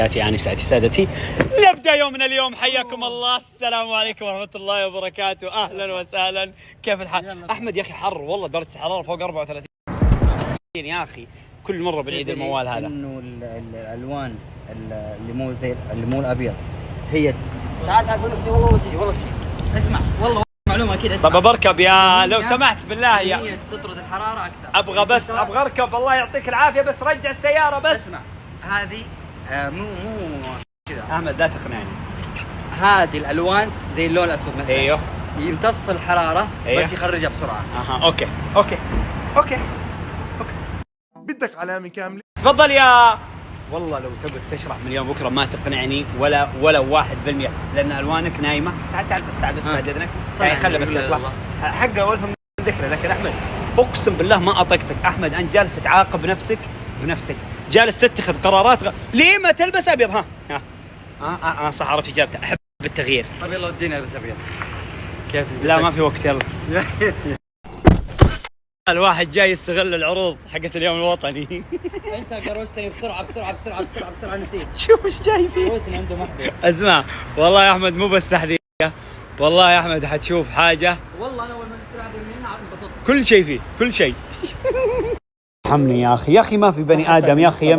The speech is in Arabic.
يعني سادتي نبدأ يومنا اليوم. حياكم الله، السلام عليكم ورحمة الله وبركاته، أهلا وسهلا. كيف الحال؟ أحمد يا أخي حر والله، درجة الحرارة فوق 34 يا أخي. كل مرة بالعيد الموال هذا إنه الألوان اللي مو الأبيض هي تعال والله اسمع والله معلومة كذا. طب بركب يا لو سمحت بالله يا هي تطرد الحرارة أكثر. أبغى أركب، الله يعطيك العافية، بس رجع السيارة بس. اسمع هذه مو كذا أحمد لا تقنعني. هذه الألوان زي اللون الأسود مثلا. أيوه يمتص الحرارة. أيوه. بس يخرجها بسرعة. أوكي بدك علامة كاملة؟ تفضل يا والله. لو تبغى تشرح من اليوم بكره ما تقنعني ولا 1%، لان الوانك نايمه. تعال بس بعد اذنك. خلي بس يطلع حقه ولهم ذكرى. لكن احمد اقسم بالله ما اطقتك. احمد انت جالس تعاقب نفسك بنفسك، جالس تتخذ قرارات ليه ما تلبس ابيض؟ ها صح، عرفت اجابته. احب التغيير. طيب يلا ودينا البس ابيض. كيف؟ لا ما في وقت، يلا. الواحد جاي يستغل العروض حقت اليوم الوطني. انت قروشتني بسرعه نسيت. شوف ايش جاي فيه. وزن عنده محبط. اسمع والله يا احمد مو بس تحذير، والله يا احمد حتشوف حاجه. والله انا اول ما نزلت هذه من هنا انبسطت. كل شيء فيه كل شيء. ارحمني يا اخي ما في بني ادم يا اخي يمشي